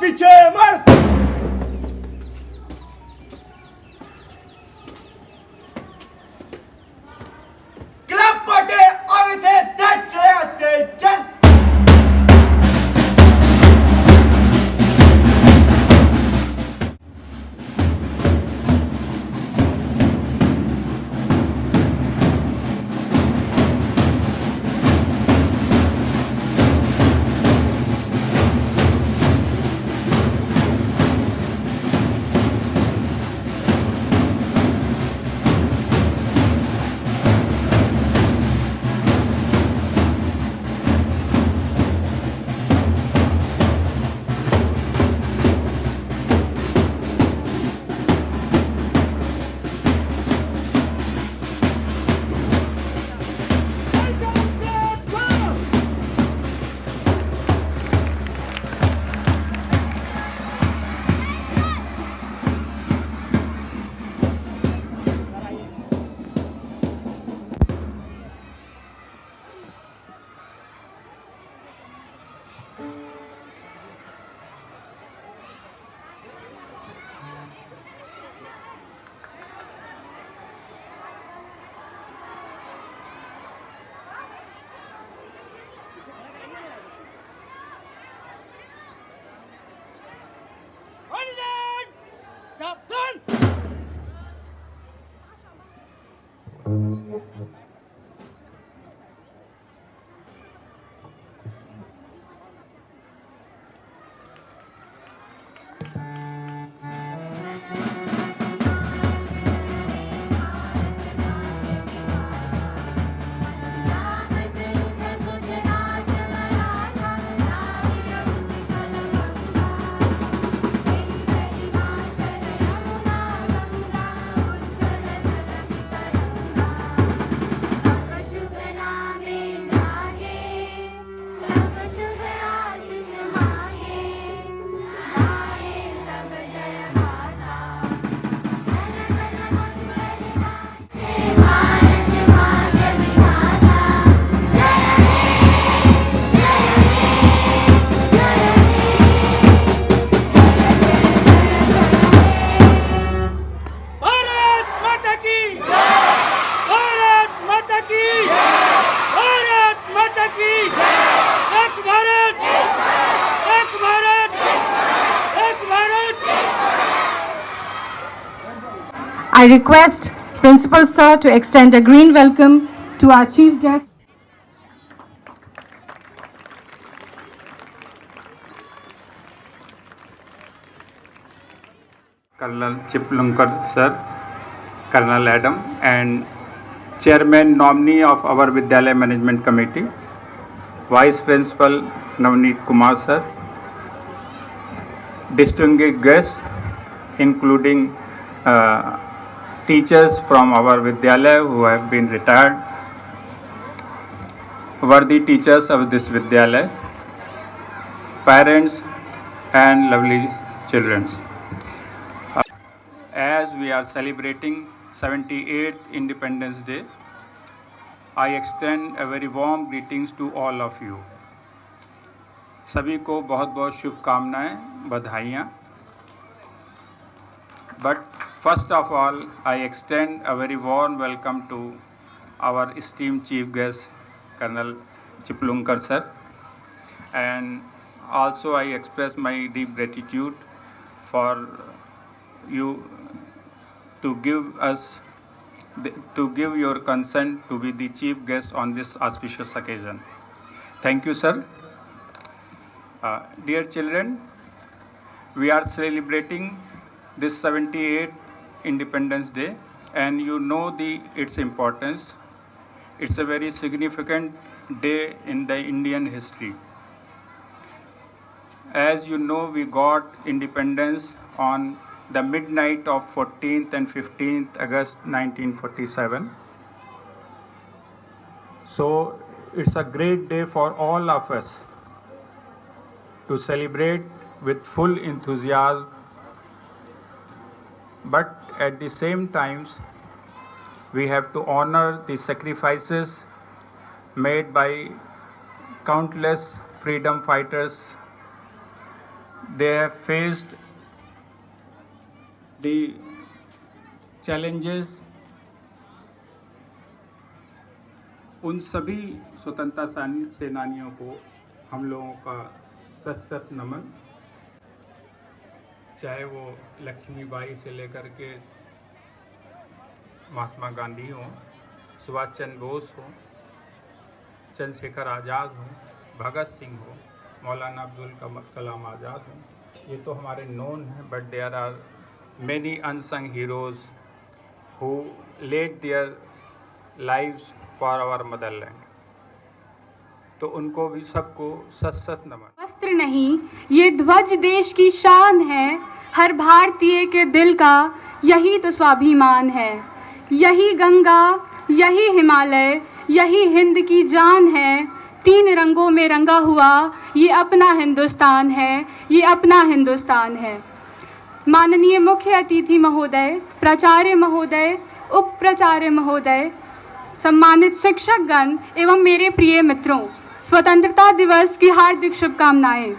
पीछे मर। क्लब पाटे आगे से तेज चले आते चल। I request Principal Sir to extend a green welcome to our chief guest. Colonel Chiplunkar sir, Colonel Adam, and Chairman nominee of our Vidyalaya Management Committee, Vice Principal Navneet Kumar sir, distinguished guests including teachers from our Vidyalaya who have been retired, worthy teachers of this Vidyalaya, parents and lovely children. As we are celebrating 78th Independence Day, I extend a very warm greetings to all of you. सभी को बहुत बहुत शुभकामनाएं, बधाइयाँ. But first of all, I extend a very warm welcome to our esteemed chief guest, Colonel Chiplunkar sir, and also I express my deep gratitude for you to give your consent to be the chief guest on this auspicious occasion. Thank you, sir. Dear children, we are celebrating this 78th Independence Day, and you know its importance. It's a very significant day in the Indian history. As you know, we got independence on the midnight of 14th and 15th August 1947. So it's a great day for all of us to celebrate with full enthusiasm, but at the same time, we have to honor the sacrifices made by countless freedom fighters they have faced the challenges, उन सभी स्वतंत्रता सेनानियों को हम लोगों का सशक्त नमन। चाहे वो लक्ष्मीबाई से लेकर के महात्मा गांधी हो, सुभाष चंद्र बोस हो, चंद्रशेखर आज़ाद हो, भगत सिंह हो, मौलाना अब्दुल कलाम आज़ाद हो, ये तो हमारे नोन हैं, but there are many unsung heroes who laid their lives for our motherland. तो उनको भी सबको सशक्त नमन। वस्त्र नहीं, ये ध्वज देश की शान है, हर भारतीय के दिल का यही तो स्वाभिमान है। यही गंगा, यही हिमालय, यही हिंद की जान है, 3 रंगों में रंगा हुआ ये अपना हिंदुस्तान है, ये अपना हिंदुस्तान है। माननीय मुख्य अतिथि महोदय, प्राचार्य महोदय, उप प्राचार्य महोदय, सम्मानित शिक्षकगण एवं मेरे प्रिय मित्रों, स्वतंत्रता दिवस की हार्दिक शुभकामनाएं।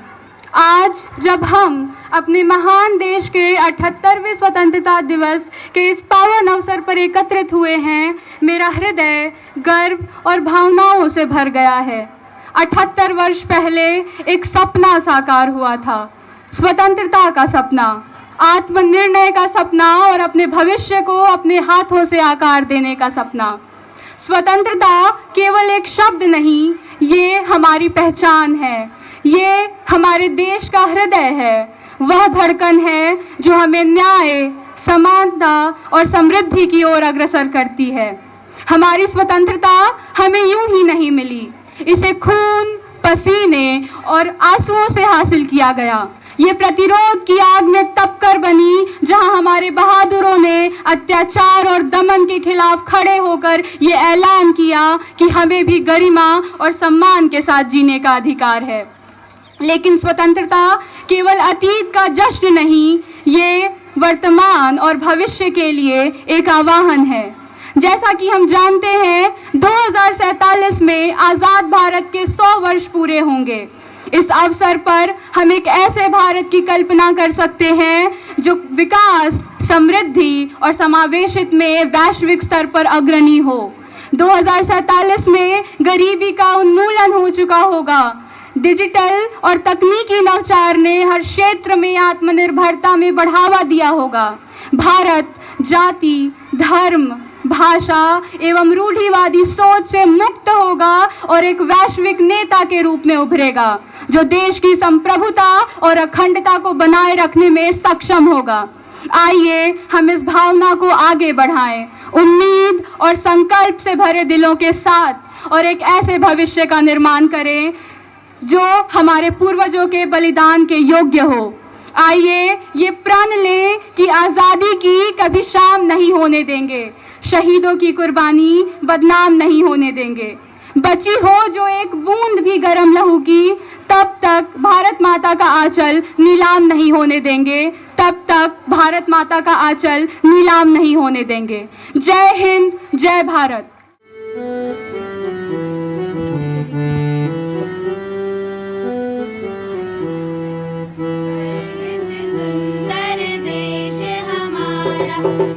आज जब हम अपने महान देश के 78वें स्वतंत्रता दिवस के इस पावन अवसर पर एकत्रित हुए हैं, मेरा हृदय गर्व और भावनाओं से भर गया है। 78 वर्ष पहले एक सपना साकार हुआ था, स्वतंत्रता का सपना, आत्मनिर्णय का सपना और अपने भविष्य को अपने हाथों से आकार देने का सपना। स्वतंत्रता केवल एक शब्द नहीं, ये हमारी पहचान है, ये हमारे देश का हृदय है, वह धड़कन है जो हमें न्याय, समानता और समृद्धि की ओर अग्रसर करती है। हमारी स्वतंत्रता हमें यूं ही नहीं मिली, इसे खून, पसीने और आंसुओं से हासिल किया गया। ये प्रतिरोध की आग में तपकर बनी, जहां हमारे बहादुरों ने अत्याचार और दमन के खिलाफ खड़े होकर ये ऐलान किया कि हमें भी गरिमा और सम्मान के साथ जीने का अधिकार है। लेकिन स्वतंत्रता केवल अतीत का जश्न नहीं, ये वर्तमान और भविष्य के लिए एक आह्वान है। जैसा कि हम जानते हैं, 2047 में आज़ाद भारत के 100 वर्ष पूरे होंगे। इस अवसर पर हम एक ऐसे भारत की कल्पना कर सकते हैं जो विकास, समृद्धि और समावेशित में वैश्विक स्तर पर अग्रणी हो। 2047 में गरीबी का उन्मूलन हो चुका होगा। डिजिटल और तकनीकी नवाचार ने हर क्षेत्र में आत्मनिर्भरता में बढ़ावा दिया होगा। भारत जाति, धर्म, भाषा एवं रूढ़िवादी सोच से मुक्त होगा और एक वैश्विक नेता के रूप में उभरेगा, जो देश की संप्रभुता और अखंडता को बनाए रखने में सक्षम होगा। आइए हम इस भावना को आगे बढ़ाएं, उम्मीद और संकल्प से भरे दिलों के साथ, और एक ऐसे भविष्य का निर्माण करें जो हमारे पूर्वजों के बलिदान के योग्य हो। आइए ये प्रण लें कि आज़ादी की कभी शाम नहीं होने देंगे, शहीदों की कुर्बानी बदनाम नहीं होने देंगे। बची हो जो एक बूंद भी गरम लहू की, तब तक भारत माता का आंचल नीलाम नहीं होने देंगे, तब तक भारत माता का आंचल नीलाम नहीं होने देंगे। जय हिंद, जय भारत।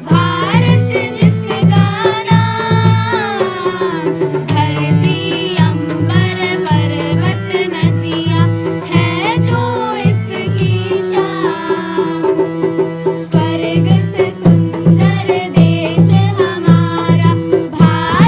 भारत जिसका नाम, धरती अंबर पर्वत नदियाँ है जो इसकी शान। स्वर्ग से सुंदर देश हमारा भारत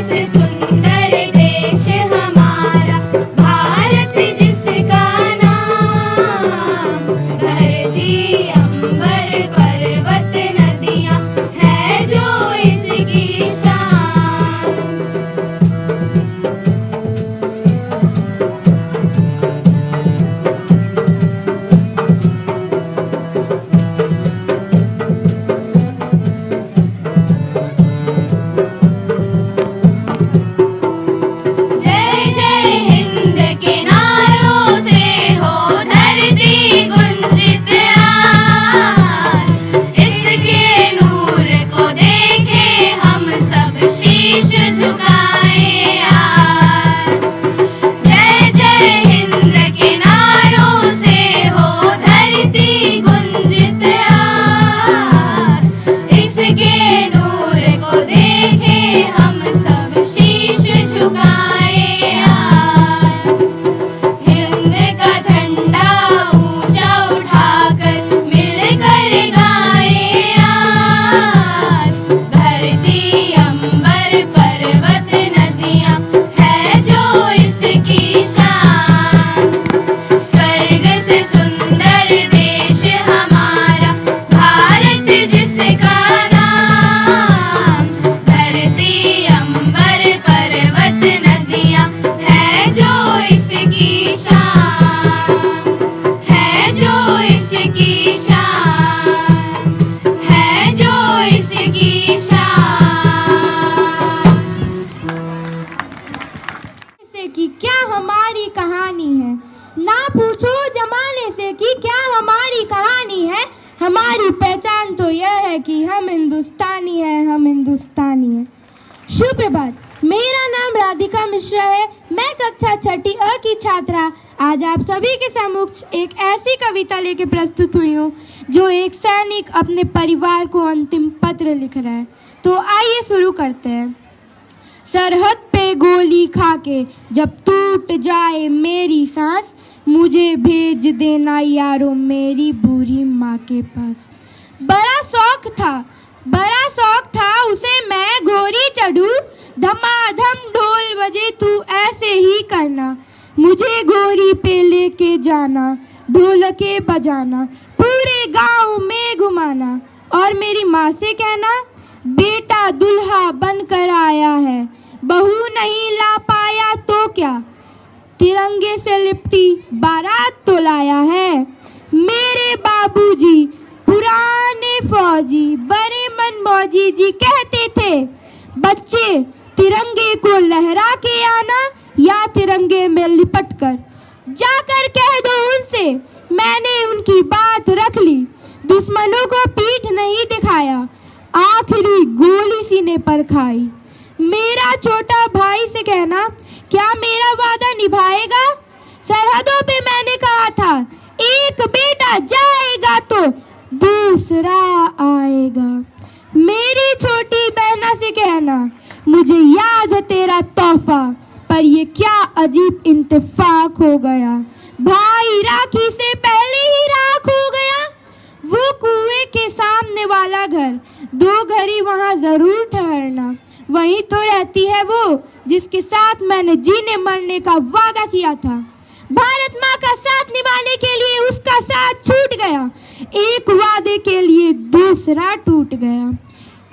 से सुंदर देश हमारा भारत जिसका नाम धरती अंबर पर्वत नदियां है जो इसकी शान। जय जय हिंद के नारों से हो धरती गुंजित आज, इसके नूर को देखे हम सब शीश झुकाए आज। जय जय हिंद के नारों से हो धरती गुंजित आज, इसके नूर को देखे हम सब शीश झुकाए आज। हिंद का झंडा ऊंचा उठाकर मिलकर गाए आज, धरती अंबर पर्वत नदियां है जो इसकी शान। स्वर्ग से सुंदर देश हमारा भारत जिसका नाम धरती अंबर पर्वत नदियां है जो इसकी शान, है जो इसकी शान, है जो इसकी शान। से कि क्या हमारी कहानी है, ना पूछो जमाने से कि क्या हमारी कहानी है। हमारी पहचान तो यह है कि हम हिंदुस्तानी हैं, हम हिंदुस्तानी हैं। सुप्रभात, मेरा नाम राधिका मिश्रा है। मैं कक्षा 6ठी अ की छात्रा आज आप सभी के समक्ष एक ऐसी कविता लेके प्रस्तुत हुई हूँ जो एक सैनिक अपने परिवार को अंतिम पत्र लिख रहा है। तो आइए शुरू करते हैं। सरहद पे गोली खा के जब टूट जाए मेरी सांस, मुझे भेज देना यारो मेरी बूढ़ी माँ के पास। बड़ा शौक था उसे मैं घोड़ी चढ़ूं, धमाधम ढोल बजे तू ऐसे ही करना, मुझे घोड़ी पे लेके जाना, ढोलके बजाना, पूरे गांव में घुमाना, और मेरी माँ से कहना बेटा दुल्हा बनकर आया है, बहू नहीं ला पाया तो क्या, तिरंगे से लिपटी बारात तो लाया है। मेरे बाबूजी पुराने फौजी बड़े मनमौजी जी कहते थे, बच्चे तिरंगे को लहरा के आना या तिरंगे में लिपट कर। जाकर कह दो उनसे मैंने उनकी बात रख ली, दुश्मनों को पीठ नहीं दिखाया, आखिरी गोली सीने पर खाई। मेरा छोटा भाई से कहना क्या मेरा वादा निभाएगा, सरहदों पे मैंने कहा था एक बेटा जाएगा तो दूसरा आएगा। मेरी छोटी बहना से कहना मुझे याद है तेरा तोहफा, पर ये क्या अजीब इंतफाक हो गया, भाई राखी से पहले ही राख हो गया। वो कुएं के सामने वाला घर, 2 घड़ी वहाँ जरूर ठहरना, वहीं तो रहती है वो जिसके साथ मैंने जीने मरने का वादा किया था। भारत माँ का साथ निभाने के लिए उसका साथ छूट गया, एक वादे के लिए दूसरा टूट गया।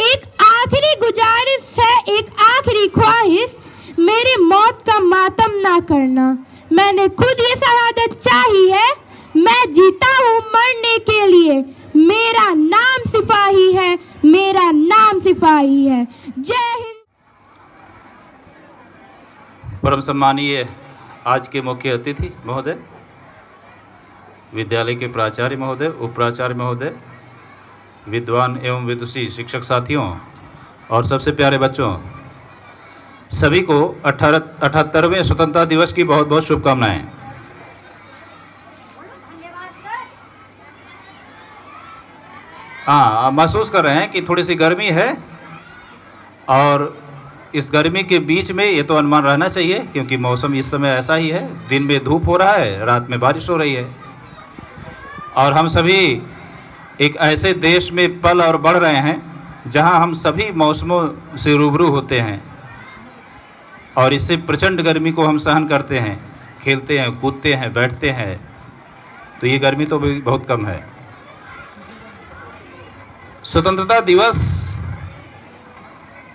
एक आखिरी गुजारिश है, एक आखिरी ख्वाहिश, मेरी मौत का मातम ना करना। मैंने खुद ये शहादत चाही है, मैं जीता हूँ मरने के लिए, मेरा नाम सिपाही है, मेरा नाम सिपाही है। जय हिंद। परम सम्मानीय आज के मुख्य अतिथि महोदय, विद्यालय के प्राचार्य महोदय, उप प्राचार्य महोदय, विद्वान एवं विदुषी शिक्षक साथियों और सबसे प्यारे बच्चों, सभी को 78वें स्वतंत्रता दिवस की बहुत बहुत शुभकामनाएं। हाँ, महसूस कर रहे हैं कि थोड़ी सी गर्मी है और इस गर्मी के बीच में ये तो अनुमान रहना चाहिए क्योंकि मौसम इस समय ऐसा ही है, दिन में धूप हो रहा है, रात में बारिश हो रही है और हम सभी एक ऐसे देश में पल और बढ़ रहे हैं जहां हम सभी मौसमों से रूबरू होते हैं। और इससे प्रचंड गर्मी को हम सहन करते हैं, खेलते हैं, कूदते हैं, बैठते हैं, तो ये गर्मी तो भी बहुत कम है। स्वतंत्रता दिवस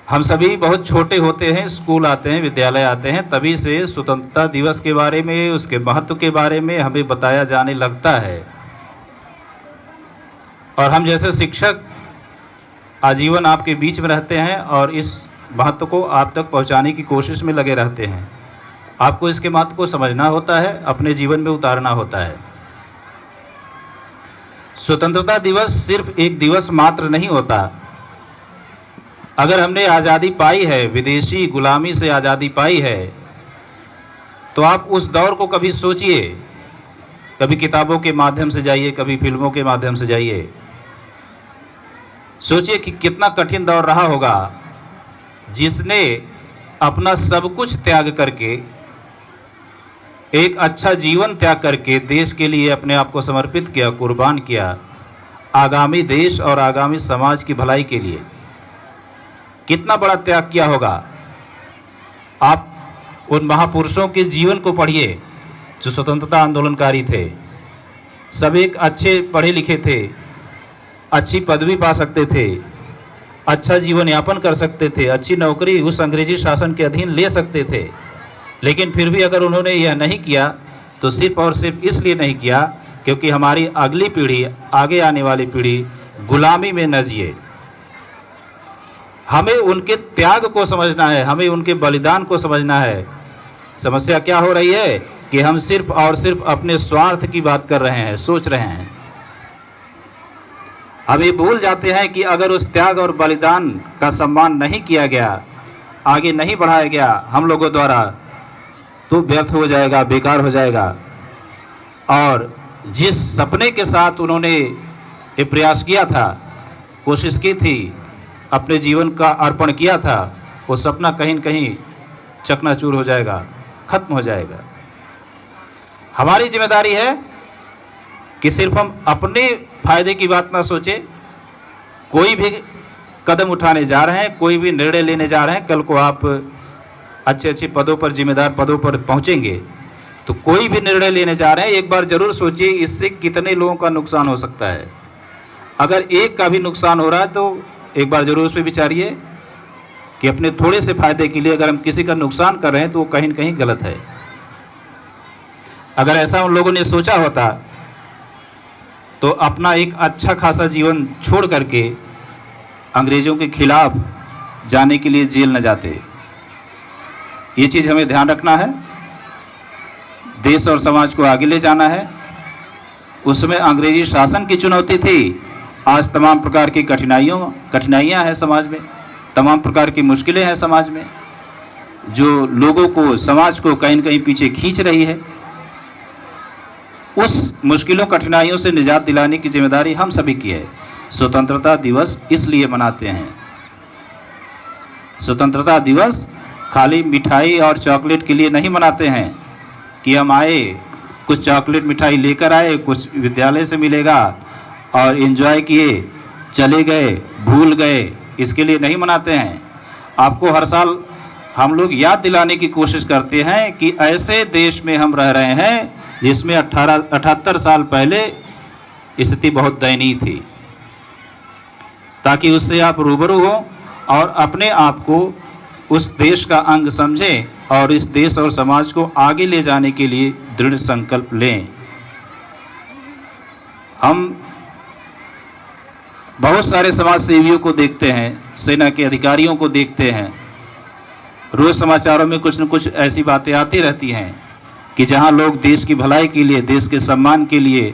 हम सभी बहुत छोटे होते हैं, स्कूल आते हैं, विद्यालय आते हैं, तभी से स्वतंत्रता दिवस के बारे में, उसके महत्व के बारे में हमें बताया जाने लगता है। और हम जैसे शिक्षक आजीवन आपके बीच में रहते हैं और इस महत्व को आप तक पहुंचाने की कोशिश में लगे रहते हैं। आपको इसके महत्व को समझना होता है, अपने जीवन में उतारना होता है। स्वतंत्रता दिवस सिर्फ एक दिवस मात्र नहीं होता। अगर हमने आज़ादी पाई है, विदेशी गुलामी से आज़ादी पाई है, तो आप उस दौर को कभी सोचिए, कभी किताबों के माध्यम से जाइए, कभी फिल्मों के माध्यम से जाइए, सोचिए कि कितना कठिन दौर रहा होगा, जिसने अपना सब कुछ त्याग करके, एक अच्छा जीवन त्याग करके देश के लिए अपने आप को समर्पित किया, कुर्बान किया, आगामी देश और आगामी समाज की भलाई के लिए। कितना बड़ा त्याग किया होगा। आप उन महापुरुषों के जीवन को पढ़िए जो स्वतंत्रता आंदोलनकारी थे। सब एक अच्छे पढ़े लिखे थे, अच्छी पदवी पा सकते थे, अच्छा जीवन यापन कर सकते थे, अच्छी नौकरी उस अंग्रेजी शासन के अधीन ले सकते थे, लेकिन फिर भी अगर उन्होंने यह नहीं किया तो सिर्फ और सिर्फ इसलिए नहीं किया क्योंकि हमारी अगली पीढ़ी, आगे आने वाली पीढ़ी गुलामी में न जिए। हमें उनके त्याग को समझना है, हमें उनके बलिदान को समझना है। समस्या क्या हो रही है कि हम सिर्फ और सिर्फ अपने स्वार्थ की बात कर रहे हैं, सोच रहे हैं। हम ये भूल जाते हैं कि अगर उस त्याग और बलिदान का सम्मान नहीं किया गया, आगे नहीं बढ़ाया गया हम लोगों द्वारा, तो व्यर्थ हो जाएगा, बेकार हो जाएगा। और जिस सपने के साथ उन्होंने ये प्रयास किया था, कोशिश की थी, अपने जीवन का अर्पण किया था, वो सपना कहीं न कहीं चकनाचूर हो जाएगा, खत्म हो जाएगा। हमारी जिम्मेदारी है कि सिर्फ हम अपने फायदे की बात ना सोचें। कोई भी कदम उठाने जा रहे हैं, कोई भी निर्णय लेने जा रहे हैं, कल को आप अच्छे अच्छे पदों पर, जिम्मेदार पदों पर पहुंचेंगे, तो कोई भी निर्णय लेने जा रहे हैं, एक बार जरूर सोचिए इससे कितने लोगों का नुकसान हो सकता है। अगर एक का भी नुकसान हो रहा है तो एक बार जरूर उस पर विचारिए कि अपने थोड़े से फायदे के लिए अगर हम किसी का नुकसान कर रहे हैं तो वो कहीं न कहीं गलत है। अगर ऐसा उन लोगों ने सोचा होता तो अपना एक अच्छा खासा जीवन छोड़ करके अंग्रेज़ों के खिलाफ जाने के लिए जेल न जाते। ये चीज़ हमें ध्यान रखना है। देश और समाज को आगे ले जाना है। उसमें अंग्रेजी शासन की चुनौती थी, आज तमाम प्रकार की कठिनाइयाँ हैं समाज में, तमाम प्रकार की मुश्किलें हैं समाज में, जो लोगों को, समाज को कहीं न कहीं पीछे खींच रही है। उस मुश्किलों, कठिनाइयों से निजात दिलाने की जिम्मेदारी हम सभी की है। स्वतंत्रता दिवस इसलिए मनाते हैं। स्वतंत्रता दिवस खाली मिठाई और चॉकलेट के लिए नहीं मनाते हैं कि हम आए, कुछ चॉकलेट मिठाई लेकर आए, कुछ विद्यालय से मिलेगा और एंजॉय किए, चले गए, भूल गए, इसके लिए नहीं मनाते हैं। आपको हर साल हम लोग याद दिलाने की कोशिश करते हैं कि ऐसे देश में हम रह रहे हैं जिसमें 78 साल पहले स्थिति बहुत दयनीय थी, ताकि उससे आप रूबरू हो और अपने आप को उस देश का अंग समझें और इस देश और समाज को आगे ले जाने के लिए दृढ़ संकल्प लें। हम बहुत सारे समाज सेवियों को देखते हैं, सेना के अधिकारियों को देखते हैं, रोज समाचारों में कुछ न कुछ ऐसी बातें आती रहती हैं कि जहां लोग देश की भलाई के लिए, देश के सम्मान के लिए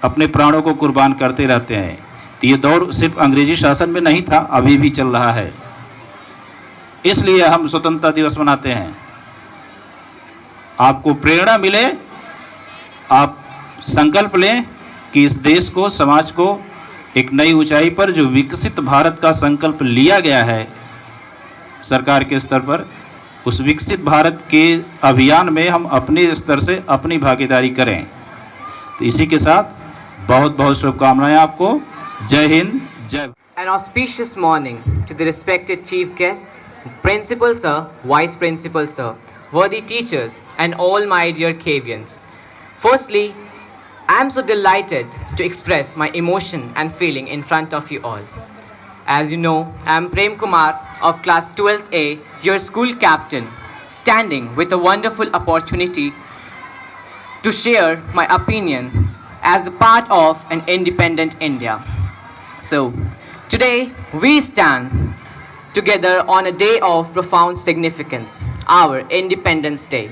अपने प्राणों को कुर्बान करते रहते हैं। तो ये दौर सिर्फ अंग्रेजी शासन में नहीं था, अभी भी चल रहा है। इसलिए हम स्वतंत्रता दिवस मनाते हैं। आपको प्रेरणा मिले, आप संकल्प लें कि इस देश को, समाज को एक नई ऊंचाई पर, जो विकसित भारत का संकल्प लिया गया है सरकार के स्तर पर, उस विकसित भारत के अभियान में हम अपने स्तर से अपनी भागीदारी करें। तो इसी के साथ बहुत बहुत शुभकामनाएं आपको। जय हिंद, जय। An auspicious morning to the respected chief guest, Principal Sir, Vice Principal Sir, worthy teachers, and all my dear Kavians. Firstly, I am so delighted to express my emotion and feeling in front of you all. As you know, I am Prem Kumar of class 12th A, your school captain, standing with a wonderful opportunity to share my opinion as a part of an independent India. So, today we stand together on a day of profound significance, our Independence Day.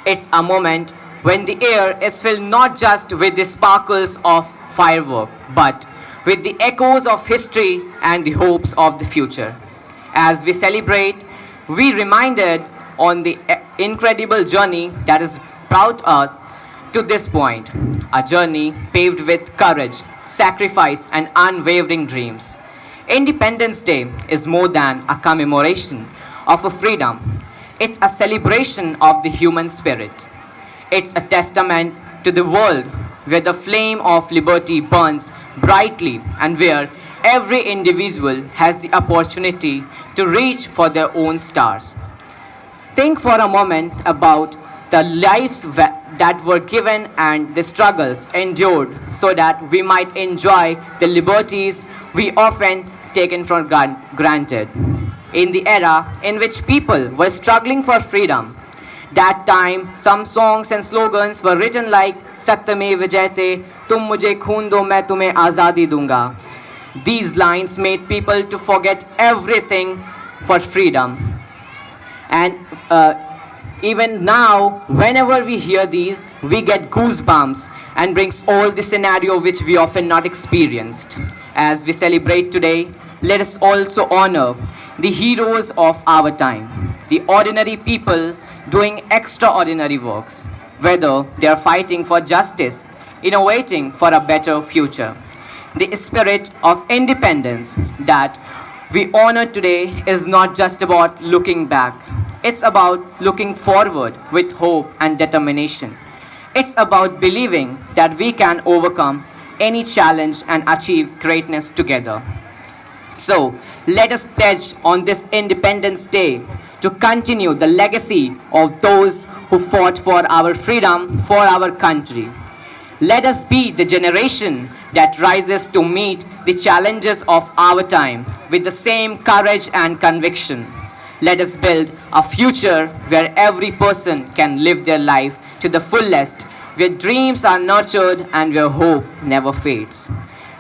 It's a moment when the air is filled not just with the sparkles of firework, but with the echoes of history and the hopes of the future. As we celebrate, we reminded on the incredible journey that has brought us to this point, a journey paved with courage, sacrifice, and unwavering dreams. Independence Day is more than a commemoration of a freedom. It's a celebration of the human spirit. It's a testament to the world where the flame of liberty burns brightly and where every individual has the opportunity to reach for their own stars. Think for a moment about the lives that were given and the struggles endured so that we might enjoy the liberties we often taken for granted. In the era in which people were struggling for freedom, that time some songs and slogans were written like Satyamev Jayate, Tum mujhe khoon do, main tumhe azadi dunga. These lines made people to forget everything for freedom. And even now, whenever we hear these, we get goosebumps and brings all the scenario which we often not experienced. As we celebrate today, let us also honor the heroes of our time, the ordinary people doing extraordinary works, whether they are fighting for justice, innovating for a better future. The spirit of independence that we honor today is not just about looking back. It's about looking forward with hope and determination. It's about believing that we can overcome any challenge and achieve greatness together. So, let us pledge on this Independence Day to continue the legacy of those who fought for our freedom, for our country. Let us be the generation that rises to meet the challenges of our time with the same courage and conviction. Let us build a future where every person can live their life to the fullest, where dreams are nurtured and where hope never fades.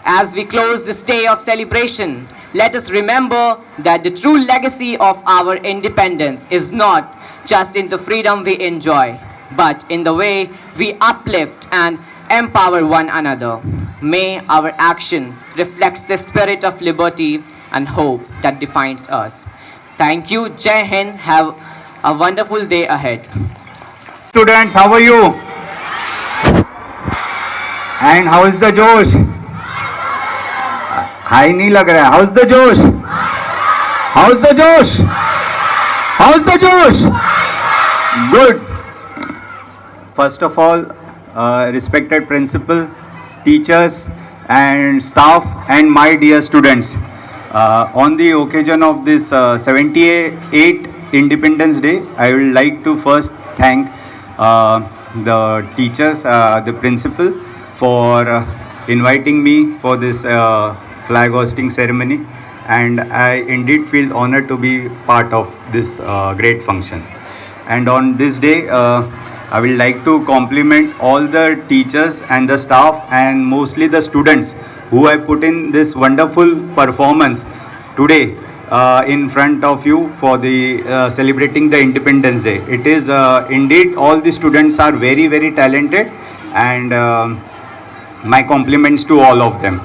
As we close this day of celebration, let us remember that the true legacy of our independence is not just in the freedom we enjoy, but in the way we uplift and empower one another. May our action reflect the spirit of liberty and hope that defines us. Thank you. Jai Hind. Have a wonderful day ahead. Students, how are you? And how is the जोश? High नहीं लग रहा है. How's the जोश? How's the जोश? How's the जोश? Good. First of all, respected principal, teachers and staff and my dear students, on the occasion of this 78th Independence Day, I would like to first thank the teachers, the principal for inviting me for this flag hosting ceremony, and I indeed feel honored to be part of this great function. And on this day, I will like to compliment all the teachers and the staff and mostly the students who have put in this wonderful performance today in front of you for the celebrating the Independence Day. It is indeed all the students are very, very talented, and my compliments to all of them.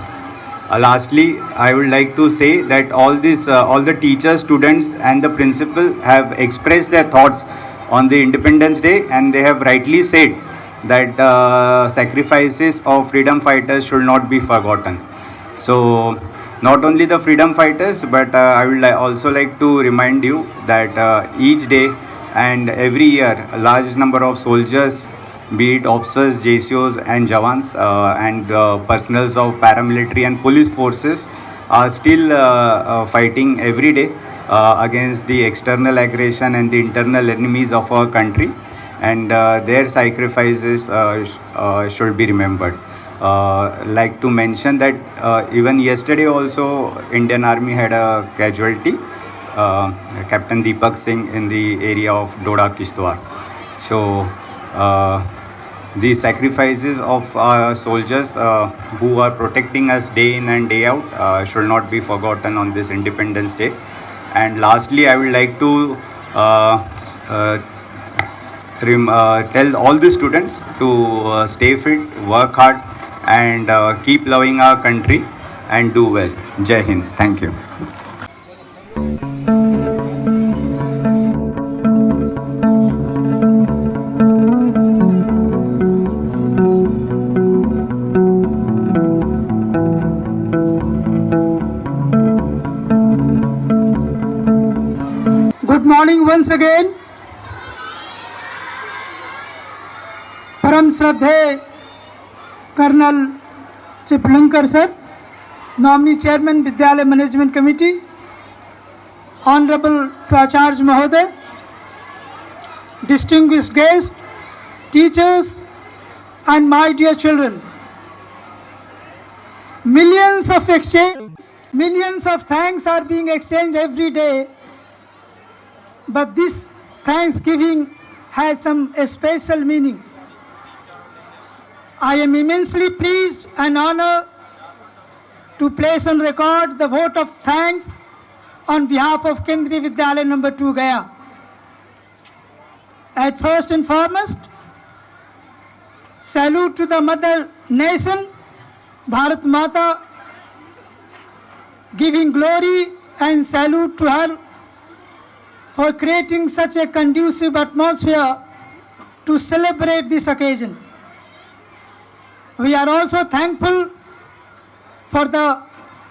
Lastly, I would like to say that all the teachers, students and the principal have expressed their thoughts on the Independence Day, and they have rightly said that sacrifices of freedom fighters should not be forgotten. So not only the freedom fighters, but I would also like to remind you that each day and every year a large number of soldiers, be it officers, JCOs and Jawans and personals of paramilitary and police forces are still fighting every day against the external aggression and the internal enemies of our country, and their sacrifices should be remembered. Like to mention that even yesterday also Indian Army had a casualty, Captain Deepak Singh, in the area of Doda Kishtwar. So the sacrifices of our soldiers who are protecting us day in and day out should not be forgotten on this Independence Day. And lastly, I would like to tell all the students to stay fit, work hard, and keep loving our country and do well. Jai Hind. Thank you. Good morning once again. परम श्रद्धेय colonel Chiplunkar sir, nominee chairman विद्यालय management committee, honourable प्राचार्य महोदय, distinguished guests, teachers, and my dear children. Millions of thanks are being exchanged every day, but this Thanksgiving has some special meaning. I am immensely pleased and honored to place on record the vote of thanks on behalf of Kendriya Vidyalaya number 2 Gaya. At first and foremost, salute to the mother nation, Bharat Mata, giving glory and salute to her for creating such a conducive atmosphere to celebrate this occasion. We are also thankful for the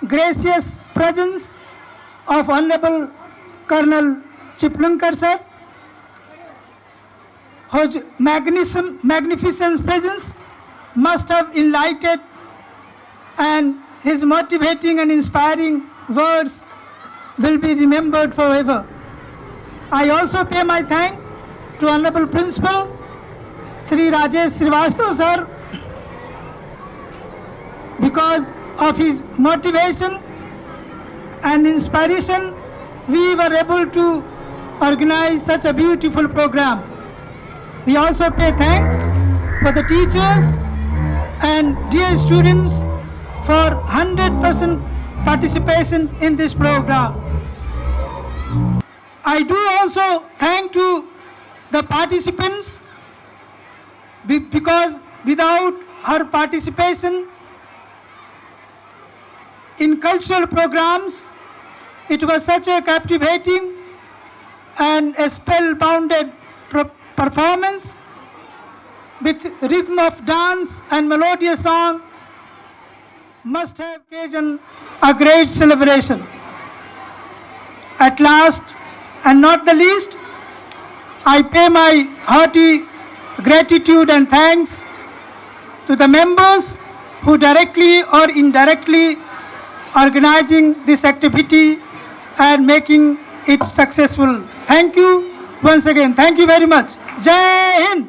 gracious presence of Honorable Colonel Chiplunkar sir, whose magnificent presence must have enlightened, and his motivating and inspiring words will be remembered forever. I also pay my thanks to Honorable Principal Sri Rajesh Srivastava sir, because of his motivation and inspiration we were able to organize such a beautiful program. We also pay thanks for the teachers and dear students for 100% participation in this program. I do also thank to the participants because without her participation in cultural programs, it was such a captivating and a spellbounded performance with rhythm of dance and melodious song must have occasioned a great celebration. At last and not the least, I pay my hearty gratitude and thanks to the members who directly or indirectly organizing this activity and making it successful. Thank you once again. Thank you very much. Jai Hind.